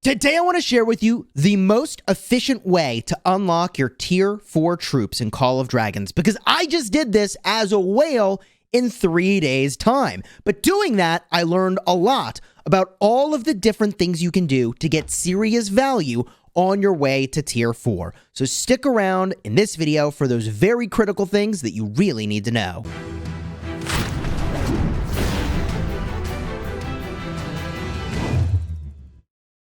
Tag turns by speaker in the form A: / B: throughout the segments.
A: Today I want to share with you the most efficient way to unlock your tier 4 troops in Call of Dragons, because I just did this as a whale in 3 days time. But doing that, I learned a lot about all of the different things you can do to get serious value on your way to tier 4. So stick around in this video for those very critical things that you really need to know.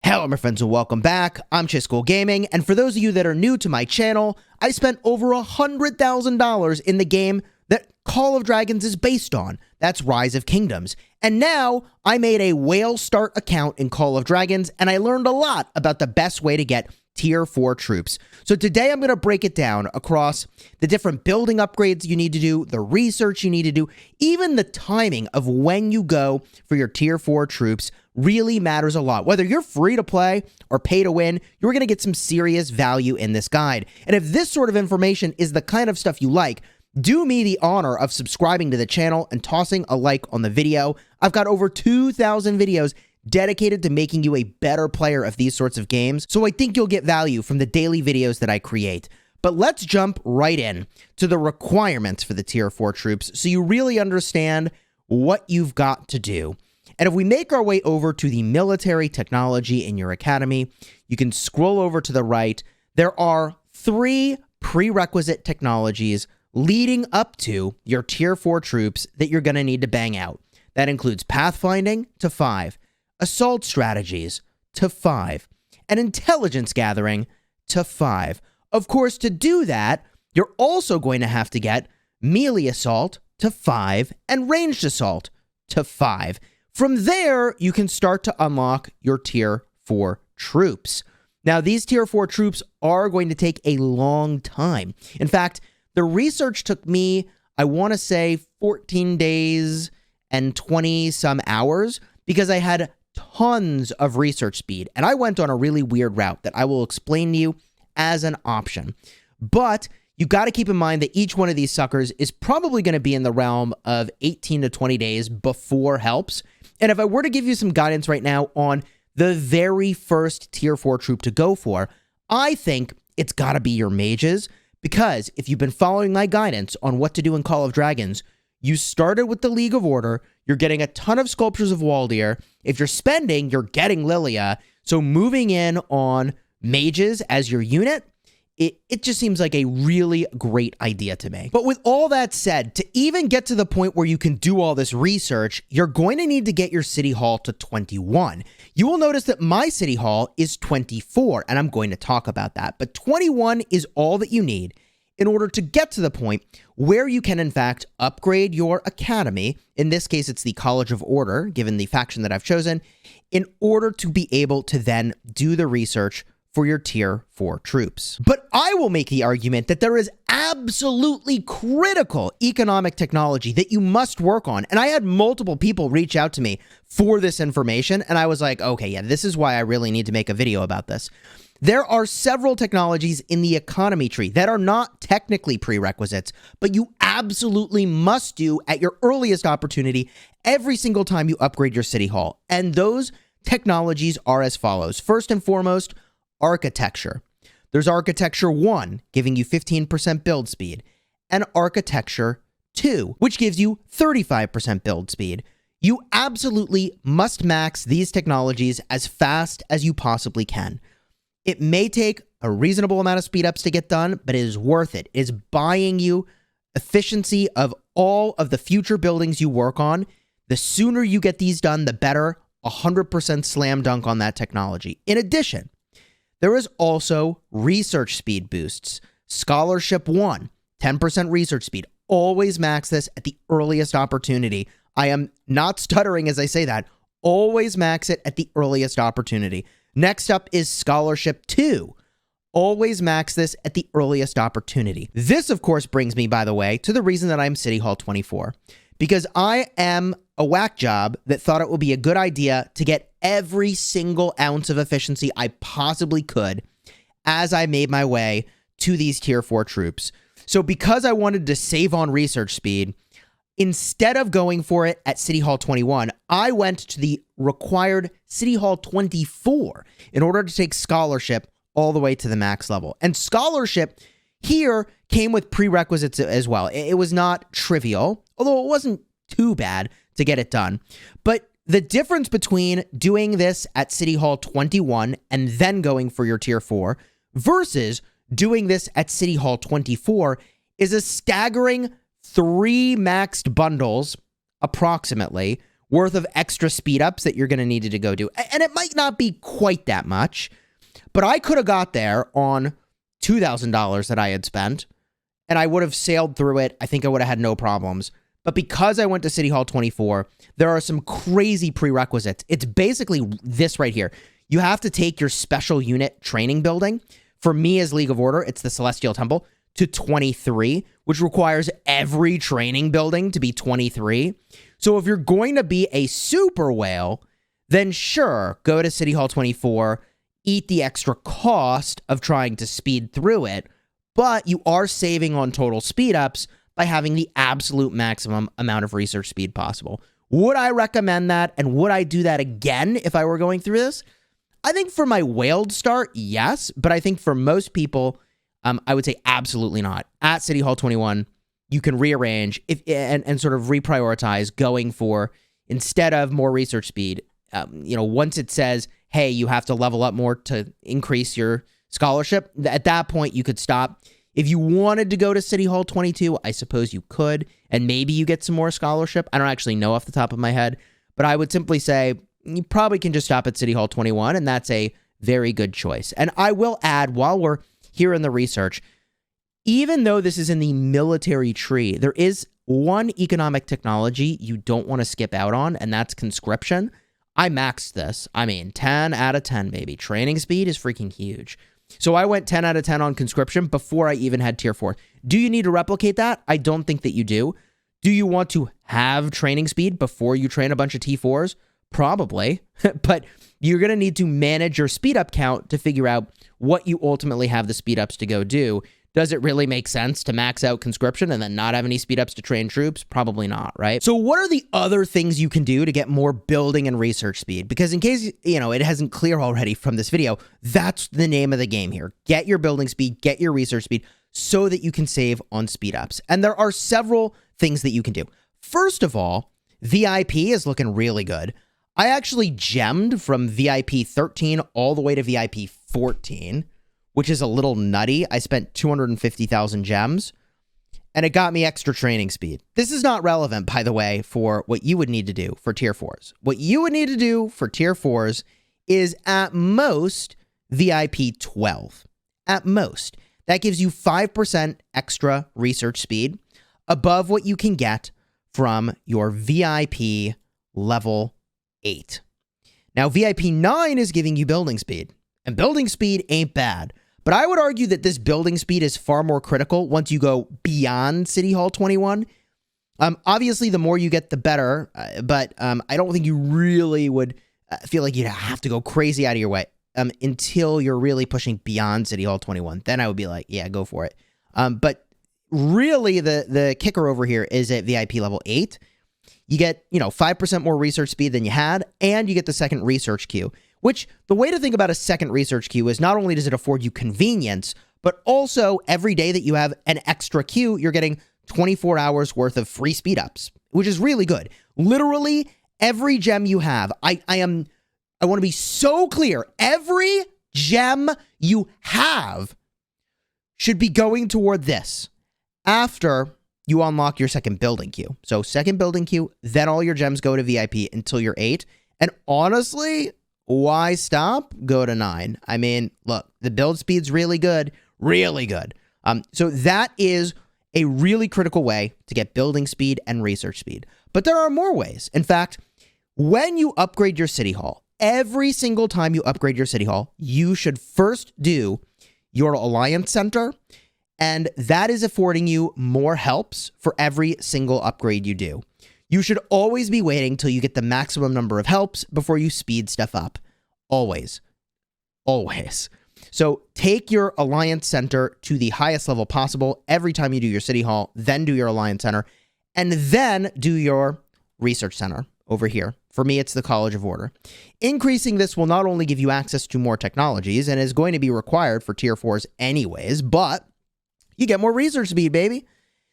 A: Hello my friends and welcome back. I'm Chisgule Gaming, and for those of you that are new to my channel, I spent over $100,000 in the game that Call of Dragons is based on. That's Rise of Kingdoms. And now I made a whale start account in Call of Dragons, and I learned a lot about the best way to get tier 4 troops. So today I'm going to break it down across the different building upgrades you need to do, the research you need to do, even the timing of when you go for your tier 4 troops really matters a lot. Whether you're free to play or pay to win, you're going to get some serious value in this guide. And if this sort of information is the kind of stuff you like, do me the honor of subscribing to the channel and tossing a like on the video. I've got over 2,000 videos dedicated to making you a better player of these sorts of games, so I think you'll get value from the daily videos that I create. But let's jump right in to the requirements for the tier 4 troops so you really understand what you've got to do. And if we make our way over to the military technology in your academy, you can scroll over to the right. There are 3 prerequisite technologies leading up to your tier 4 troops that you're going to need to bang out. That includes pathfinding to 5, assault strategies to 5, and intelligence gathering to 5. Of course, to do that, you're also going to have to get melee assault to 5 and ranged assault to 5. From there, you can start to unlock your tier 4 troops. Now, these tier 4 troops are going to take a long time. In fact, the research took me, I want to say, 14 days and 20 some hours because I had tons of research speed. And I went on a really weird route that I will explain to you as an option. But you got to keep in mind that each one of these suckers is probably going to be in the realm of 18 to 20 days before helps. And if I were to give you some guidance right now on the very first tier 4 troop to go for, I think it's got to be your mages. Because if you've been following my guidance on what to do in Call of Dragons, you started with the League of Order, you're getting a ton of Sculptures of Waldir. If you're spending, you're getting Lilia. So moving in on mages as your unit, it just seems like a really great idea to me. But with all that said, to even get to the point where you can do all this research, you're going to need to get your City Hall to 21. You will notice that my City Hall is 24, and I'm going to talk about that. But 21 is all that you need in order to get to the point where you can, in fact, upgrade your academy. In this case, it's the College of Order, given the faction that I've chosen, in order to be able to then do the research for your tier 4 troops. But I will make the argument that there is absolutely critical economic technology that you must work on. And I had multiple people reach out to me for this information, and I was like, okay, yeah, this is why I really need to make a video about this. There are several technologies in the economy tree that are not technically prerequisites, but you absolutely must do at your earliest opportunity every single time you upgrade your City Hall. And those technologies are as follows. First and foremost, architecture. There's architecture 1, giving you 15% build speed, and architecture 2, which gives you 35% build speed. You absolutely must max these technologies as fast as you possibly can. It may take a reasonable amount of speed ups to get done, but it is worth it. It is buying you efficiency of all of the future buildings you work on. The sooner you get these done, the better. 100% slam dunk on that technology. In addition, there is also research speed boosts. Scholarship 1, 10% research speed. Always max this at the earliest opportunity. I am not stuttering as I say that. Always max it at the earliest opportunity. Next up is Scholarship 2. Always max this at the earliest opportunity. This, of course, brings me, by the way, to the reason that I'm City Hall 24. Because I am a whack job that thought it would be a good idea to get every single ounce of efficiency I possibly could as I made my way to these tier 4 troops. So because I wanted to save on research speed, instead of going for it at City Hall 21, I went to the required City Hall 24 in order to take scholarship all the way to the max level. And scholarship here came with prerequisites as well. It was not trivial, although it wasn't too bad to get it done. But the difference between doing this at City Hall 21 and then going for your tier 4 versus doing this at City Hall 24 is a staggering 3 maxed bundles, approximately, worth of extra speed ups that you're going to need to go do. And it might not be quite that much, but I could have got there on $2,000 that I had spent, and I would have sailed through it. I think I would have had no problems. But because I went to City Hall 24, there are some crazy prerequisites. It's basically this right here. You have to take your special unit training building. For me as League of Order, it's the Celestial Temple, to 23, which requires every training building to be 23. So if you're going to be a super whale, then sure, go to City Hall 24, eat the extra cost of trying to speed through it, but you are saving on total speed ups by having the absolute maximum amount of research speed possible. Would I recommend that, and would I do that again if I were going through this? I think for my whaled start, yes, but I think for most people, I would say absolutely not. At City Hall 21, you can rearrange and sort of reprioritize going for, instead of more research speed, once it says, hey, you have to level up more to increase your scholarship, at that point, you could stop. If you wanted to go to City Hall 22, I suppose you could, and maybe you get some more scholarship. I don't actually know off the top of my head, but I would simply say you probably can just stop at City Hall 21, and that's a very good choice. And I will add, while we're here in the research, even though this is in the military tree, there is one economic technology you don't want to skip out on, and that's conscription. I maxed this. 10 out of 10, baby. Training speed is freaking huge. So I went 10 out of 10 on conscription before I even had tier 4. Do you need to replicate that? I don't think that you do. Do you want to have training speed before you train a bunch of T4s? Probably, but you're going to need to manage your speed up count to figure out what you ultimately have the speed ups to go do. Does it really make sense to max out conscription and then not have any speed ups to train troops? Probably not, right? So what are the other things you can do to get more building and research speed? Because in case, it hasn't clear already from this video, that's the name of the game here. Get your building speed, get your research speed so that you can save on speed ups. And there are several things that you can do. First of all, VIP is looking really good. I actually gemmed from VIP 13 all the way to VIP 14, which is a little nutty. I spent 250,000 gems, and it got me extra training speed. This is not relevant, by the way, for what you would need to do for tier 4s. What you would need to do for tier 4s is at most VIP 12. At most. That gives you 5% extra research speed above what you can get from your VIP level 8. Now, VIP 9 is giving you building speed, and building speed ain't bad. But I would argue that this building speed is far more critical once you go beyond City Hall 21. Obviously, the more you get, the better, but I don't think you really would feel like you'd have to go crazy out of your way until you're really pushing beyond City Hall 21. Then I would be like, yeah, go for it. But really, the kicker over here is at VIP level 8. You get, 5% more research speed than you had, and you get the second research queue, which the way to think about a second research queue is not only does it afford you convenience, but also every day that you have an extra queue, you're getting 24 hours worth of free speed ups, which is really good. Literally every gem you have, I want to be so clear, every gem you have should be going toward this after you unlock your second building queue. So second building queue, then all your gems go to VIP until you're 8. And honestly, why stop? Go to 9. Look, the build speed's really good. Really good. So that is a really critical way to get building speed and research speed. But there are more ways. In fact, when you upgrade your city hall, every single time you upgrade your city hall, you should first do your Alliance Center, and that is affording you more helps for every single upgrade you do. You should always be waiting till you get the maximum number of helps before you speed stuff up. Always. Always. So take your Alliance Center to the highest level possible every time you do your City Hall, then do your Alliance Center, and then do your Research Center. over here. For me, it's the College of Order. Increasing this will not only give you access to more technologies and is going to be required for tier 4s anyways, but you get more research speed, baby.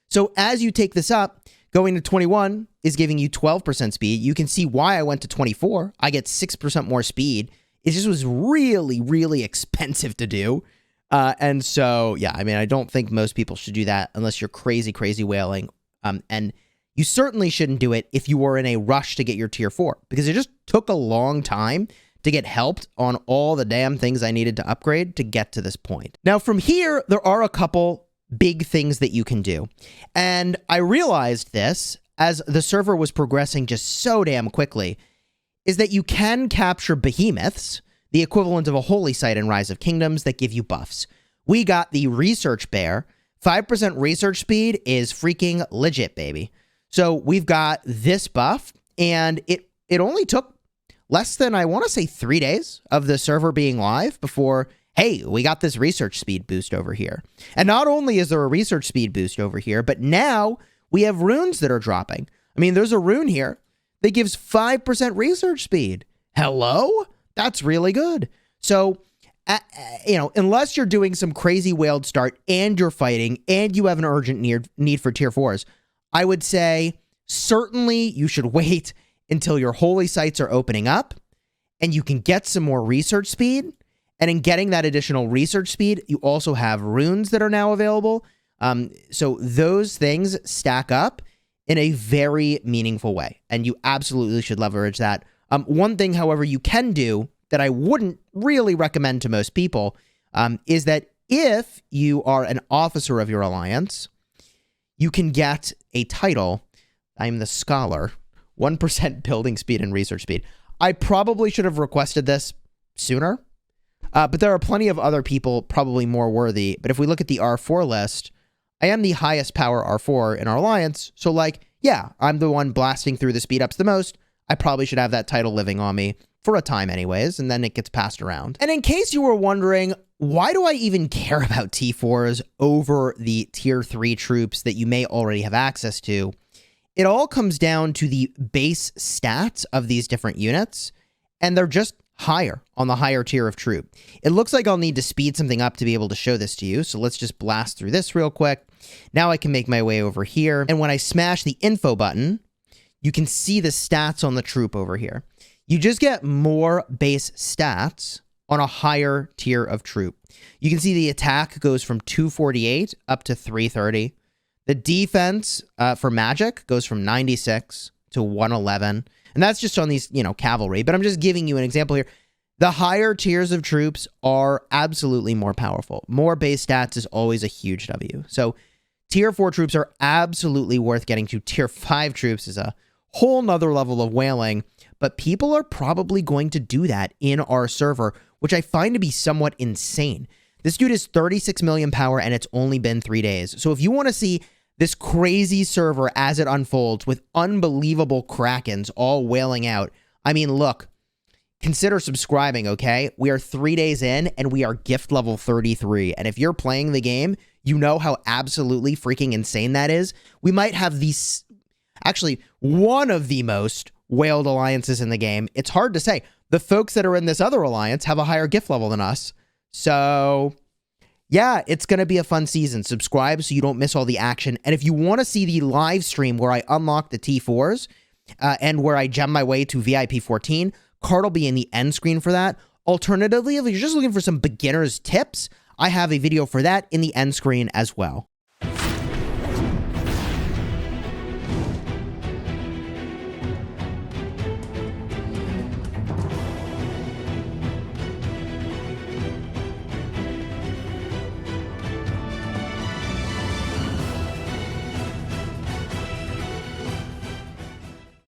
A: So as you take this up, going to 21 is giving you 12% speed. You can see why I went to 24. I get 6% more speed. It just was really, really expensive to do. And so, yeah, I mean, I don't think most people should do that unless you're crazy, crazy whaling. And you certainly shouldn't do it if you were in a rush to get your tier 4, because it just took a long time to get helped on all the damn things I needed to upgrade to get to this point. Now, from here, there are a couple big things that you can do. And I realized this as the server was progressing just so damn quickly, is that you can capture behemoths, the equivalent of a holy site in Rise of Kingdoms, that give you buffs. We got the research bear. 5% research speed is freaking legit, baby. So we've got this buff, and it only took less than, I want to say, 3 days of the server being live before, hey, we got this research speed boost over here. And not only is there a research speed boost over here, but now we have runes that are dropping. I mean, there's a rune here that gives 5% research speed. Hello? That's really good. So, unless you're doing some crazy whaled start and you're fighting and you have an urgent need for tier 4s, I would say certainly you should wait until your holy sites are opening up and you can get some more research speed. And in getting that additional research speed, you also have runes that are now available. So those things stack up in a very meaningful way, and you absolutely should leverage that. One thing, however, you can do that I wouldn't really recommend to most people is that if you are an officer of your alliance, you can get a title. I'm the scholar. 1% building speed and research speed. I probably should have requested this sooner, but there are plenty of other people probably more worthy. But if we look at the R4 list, I am the highest power R4 in our alliance. So, like, yeah, I'm the one blasting through the speed ups the most. I probably should have that title living on me for a time anyways, and then it gets passed around. And in case you were wondering, why do I even care about T4s over the tier 3 troops that you may already have access to? It all comes down to the base stats of these different units, and they're just higher on the higher tier of troop. It looks like I'll need to speed something up to be able to show this to you, so let's just blast through this real quick. Now I can make my way over here, and when I smash the info button, you can see the stats on the troop over here. You just get more base stats on a higher tier of troop. You can see the attack goes from 248 up to 330. The defense for magic goes from 96 to 111. And that's just on these, cavalry. But I'm just giving you an example here. The higher tiers of troops are absolutely more powerful. More base stats is always a huge W. So tier 4 troops are absolutely worth getting to. Tier 5 troops is a whole nother level of whaling. But people are probably going to do that in our server, which I find to be somewhat insane. This dude is 36 million power, and it's only been 3 days. So if you want to see this crazy server as it unfolds with unbelievable Krakens all wailing out, I mean, look, consider subscribing, okay? We are 3 days in, and we are gift level 33. And if you're playing the game, you know how absolutely freaking insane that is. We might have these, actually, one of the most whaled alliances in the game. It's hard to say. The folks that are in this other alliance have a higher gift level than us. So, yeah, it's going to be a fun season. Subscribe so you don't miss all the action. And if you want to see the live stream where I unlock the T4s and where I gem my way to VIP 14, card will be in the end screen for that. Alternatively, if you're just looking for some beginner's tips, I have a video for that in the end screen as well.